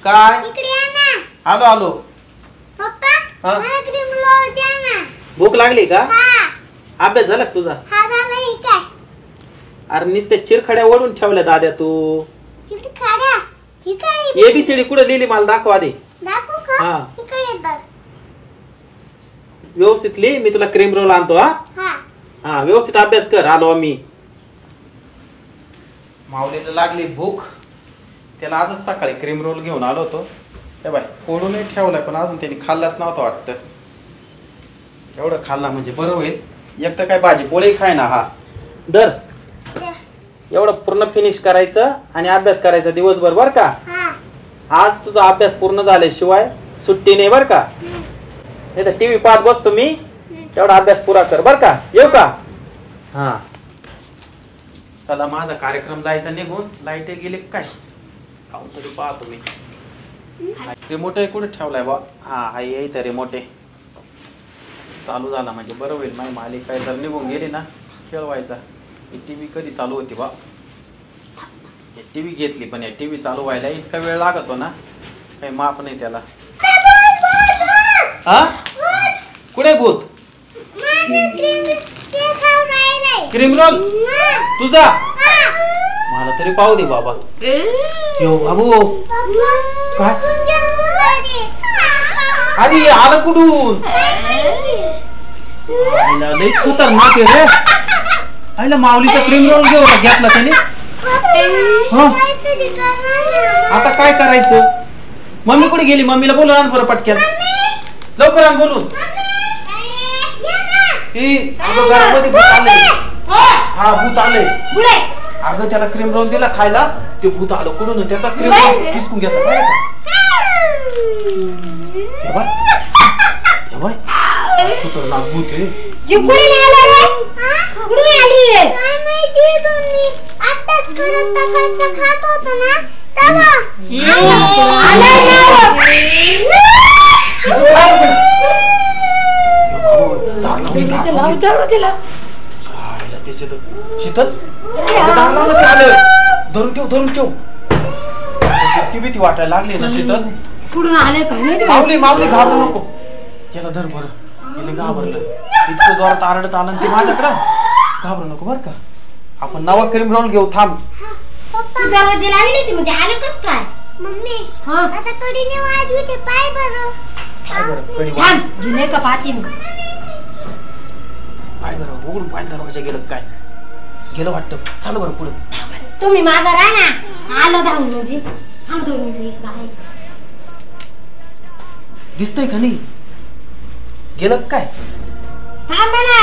काय इकडे या ना. आलो आलो. पप्पा हा? मला क्रीम रोल द्या ना. भूक लागली का? हा अभ्यास झाला का तुझा? हा झालं. ही काय अरे नुसते चिरखड्या ओढून ठेवल्या दाद्या तू. किती खाड्या. ही काय एबीसीडी कुठे लिहिली मला दाखव आधी. दाखवू का? हा. ही काय येतं? व्यवस्थित लिही. मी तुला क्रीम रोल आणतो. हा हा हा व्यवस्थित अभ्यास कर. आलो आम्ही. माऊलीला लागली भूक. त्याला आजच सकाळी क्रीम रोल घेऊन आलो होतो. हे बाय फोडूनही ठेवलाय पण अजून त्यांनी खाल्लाच नव्हतं वाटतं. एवढं खाल्ला म्हणजे बरं होईल. एक तर काय भाजी पोळी खाय ना. हा दर द्या. एवढं पूर्ण फिनिश करायचं आणि अभ्यास करायचा दिवसभर बर का. हा आज तुझा अभ्यास पूर्ण झाल्याशिवाय सुट्टी नाही बर का. नाही तर टीव्ही पाहत बसतो मी. तेवढा अभ्यास पुरा कर बर का. येऊ का? हा चला माझा कार्यक्रम जायचा निघून. लाईट गेली काय काऊन तरी पाहतो मी. रिमोट कुठे ठेवलाय बा. हा हा येई तर रिमोट चालू झाला म्हणजे बरं होईल. माझी मालिक काय जर निघून गेली ना खेळवायचा. ही टीव्ही कधी चालू होती बा. टीव्ही घेतली पण या टीव्ही चालू व्हायला इतका वेळ लागतो ना काही माप नाही त्याला. हा कुठे भूत? क्रीम रोल तुझा मला तरी पाहू दे बाबा. यो बाबू काय अरे आलं कुठून? लई खतरनाक आहे रे. आईला माऊलीचा क्रीम रोल घेतला त्याने. आता काय करायचं? मम्मी कुठे गेली? मम्मीला बोलू ना बरं पटक्यान. लवकर आण बोलून. अगं घरामध्ये भूत आलंय. हा भूत आलंय. अगं त्याला क्रीम रोल दिला खायला. ते भूत आलं कुठून त्याचा क्रीम रोल हिसकून घेतला. काय खतरनाक भूत आहे. शीतल धरून ठेव धरून ठेव. इतकी भीती वाटायला लागली ना शीतल. कुठून आले काय माऊली माऊली घाबरू नको. याला धर बरं. गेले घाबरलं. इतकं जोरात आरडत आलं ते माझ्याकडं. घाबरू नको बर का. आपण नवा क्रीम रोल घेऊ. थांब. दरवाजे लागले होते म्हणजे आलं कस काय? मम्मी आता कडीने वाजवी ते पाय बरं. काय बरं कडी थांब गेले का पाहते मी. पाय बरं उघडून पाय दरवाजा गेलं काय गेलं वाटतं. चाल बरं पुढे. तुम्ही माझा राहा ना. आलं धावून म्हणजे थांब 2 मिनिट बाहेर. दिसतंय का नाही? गेलं काय? थांब ना.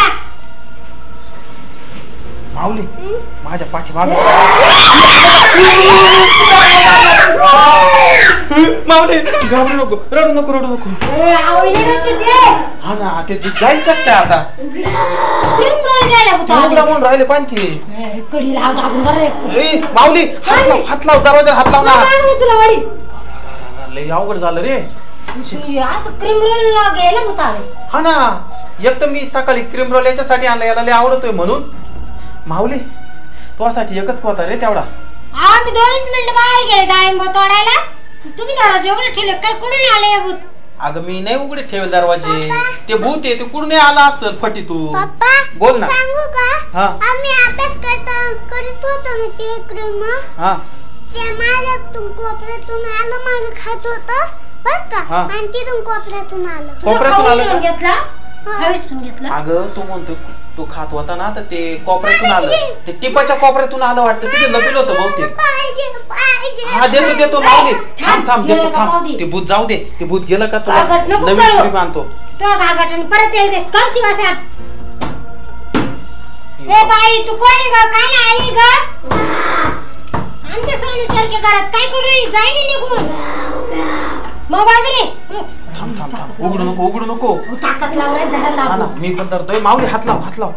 माऊली माझ्या पाठीमागे. माऊली घाबरू नको रडू नको रडू नको. हा ना ते जाईल कस काय आता? क्रीम रोल घ्यायला म्हणून राहिले पाणथी. कडी लाव दाबून रे. माऊली हात लाव दरवाजा हात लाव ना. तुला वडी लय अवघड झालं रे. असं क्रीम रोल घ्यायला होता. हा ना एक तर मी सकाळी क्रीम रोल याच्यासाठी आणला. याला लय आवडतोय म्हणून. माऊली तुझ्यासाठी एकच होता रे तेवढा. आम्ही 2 मिनिट बाहेर गेले डाळिंब तोडायला. तुम्ही दरवाजे उघडे ठेवले काय? कुठून आले हे भूत? अगं मी नाही उघडे ठेवले दरवाजे. ते भूत आहे ते कुठून आला असेल फटी. तू पप्पा बोल ना. सांगू का? हा आम्ही अभ्यास करीत होतो ना ते क्रीम. हा ते माझ्यातून कोपऱ्यातून आलं. माझं खात होतं बर का. आणि तिथून कोपऱ्यातून आलं. कोपऱ्यातून आलं का? घेतला खावीसून घेतला. अगं तू म्हणतो तू खात होता ना तर ते कोपऱ्यातून आलं. ते टिपाच्या कोपऱ्यातून आलं वाटतं. तिथे लपलं होतं बहुतेक. हा देतो देतो माऊली. थांब थांब देतो थांब. ते भूत जाऊ दे. ते भूत गेलं का तुला नवीन क्रीम आणतो. तो घागटन परत येईल. कमची वासा. ए बाई तू कोणी ग? काय आली ग? आमच्या सोनीसारख्या घरात काय करू राहिली? जाई निघून. मग बाजूने थांब थांब थांब. उघडू नको उघडू नको. ताकद लाव रे. धरा हा ना लाव. मी पण धरतोय. माऊली हात लाव हात लाव.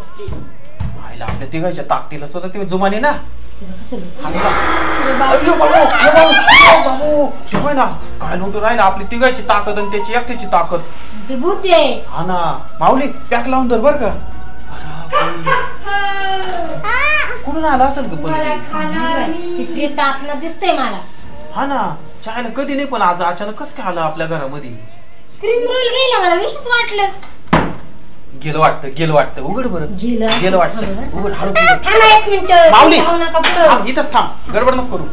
आईला आपल्या तिघाच्या ताकदीला स्वतः ते जुमाने ना. हात लाव. अय्यो बाबू अय्यो बाबू ठेवाय ना. काय लुटू राहिला आपली तिघाची ताकद आणि त्याची एकट्याची ताकद. ते भूत आहे. हा ना माऊली पॅक लावून धर बर का. कुठून आला असेल ग पण? ती प्रेत आत्मा दिसतोय मला. हा ना चायला कधी नाही पण आज अचानक कस काय आलं आपल्या घरामध्ये. क्रीम रोल गेला मला विशेष वाटलं. गेलं वाटतं उघड बरं. गेलं वाटतं उघड. हळू थांबा 1 मिनिट. माऊली जाऊ नका पुढं. थांब इथंच थांब गडबड नको करू.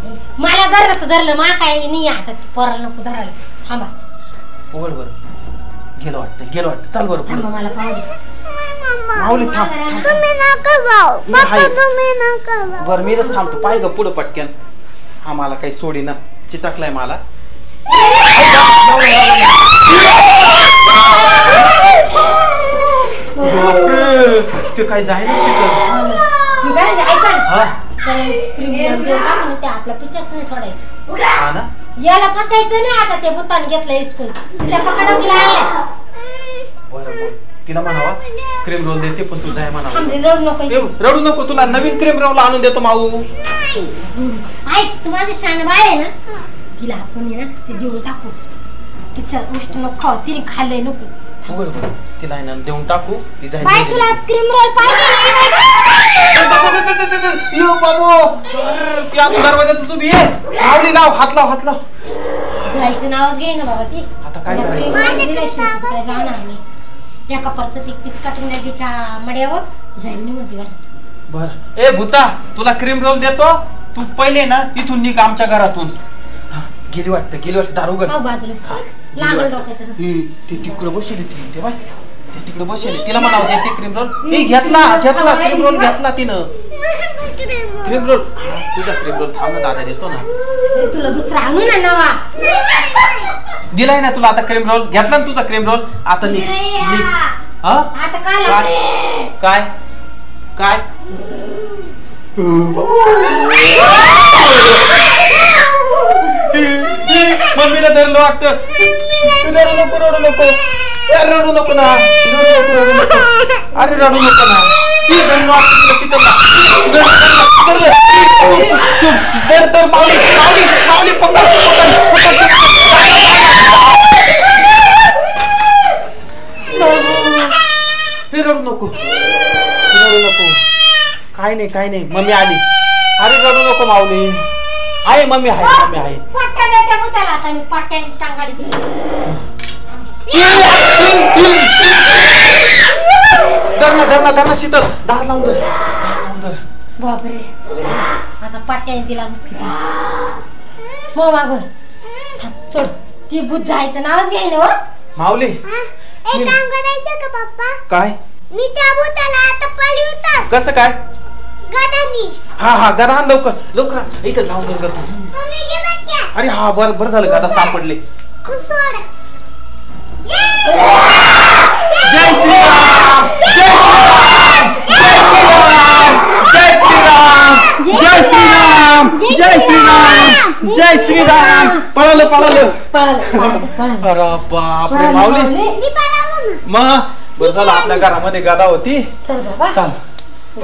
मला धरलं मा काय नाही आता पोराला नको धरायला. थांबा उघड बरं. गेलं वाटतं चल बरं थांबा मला पाहू दे. माऊली थांब. तुम्ही नका जाऊ पप्पा तुम्ही नका जाऊ. बरं मी थांबतो पाय ग पुढं पटक्यान. हा मला काही सोडी ना चिटकलाय मला. ते काय जाय ना मी काय ऐका ना. हा क्रीम रोल देऊ टाकून ते आपल्या पिच्याच नाही सोडायचं. हा ना याला पचायचं नाही आता ते बुताने घेतलं इस्कूल त्या पकडवला आणला. बरं तिला म्हणावा क्रीम रोल देते पण तू जाय म्हणावा. थांबले रडू नको. रडू नको तुला नवीन क्रीम रोल आणून देतो माऊ. ऐक तू माझी शान बाळ आहे ना तिला आपण ना ते देऊन टाकू. तिच्या गोष्ट नको खाऊ तिने खाल्लंय नको. बरोबर तिला आहे ना देऊन टाकू. ती जाय बाय तुला क्रीम रोल पाहिजे यो बाबू ती आता दरवाजात उभी आहे. माऊली लाव हात लाव जायचं नावच घे ना बाबा ती. आता काय करायचं. काय जाणार नाही. या कपरचं ते पीस काटून द्या तिच्या मड्यावर जाईल निघून ती घरात. बर ए भूता तुला क्रीम रोल देतो. तू पहिले ना इथून निघ आमच्या घरातून. गेली वाटतं दारू गड. बाजूला लागल डोक्याचं. ते तिकडे बसले ते बाय ते तिकडे बसले. तिला म्हणावं देते क्रीम रोल. घेतला क्रीम रोल घेतला तिनं. क्रीम रोल तुझा क्रीम रोल थांब दादा देतो ना. तुला दुसरा आणू ना नवा. दिलाय ना तुला आता क्रीम रोल. घेतला ना तुझा क्रीम रोल. आता निघ हा आता काय मम्मीला धरलं वाटतं. रडू नको ना. अरे रडू नको ना. माऊली रडू नको काय नाही मम्मी आली. अरे रडू नको माऊली. आहे मम्मी आहे. पट्ट्या देते बुताला आता मी पट्ट्याने टांगाडी दिली. धरणा शीतल दार लावून धर. बापरे आता पट्ट्याने दिला मुस्कित. मग मागं सोड ती बुत जायचं नावच घ्याय ना. माऊली एक काम करायचं का पप्पा. काय मी त्या भूताला आता पळवतात. कसं काय गदानी. हा गदा आण लवकर इथं लावून धर तू. मम्मी घे बघ. अरे हा बरं झालं गदा सापडले. सोड. जय श्रीराम जय श्रीराम. पळालं अरे बापरे माऊली. मी पळालो ना. मग बरं झालं आपल्या घरामध्ये गदा होती. चल बाबा चाल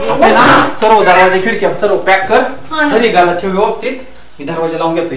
आपल्याला सर्व दरवाजे खिडक्या सर्व पॅक कर. घरी गदा ठेव व्यवस्थित. मी दरवाजा लावून घेतो.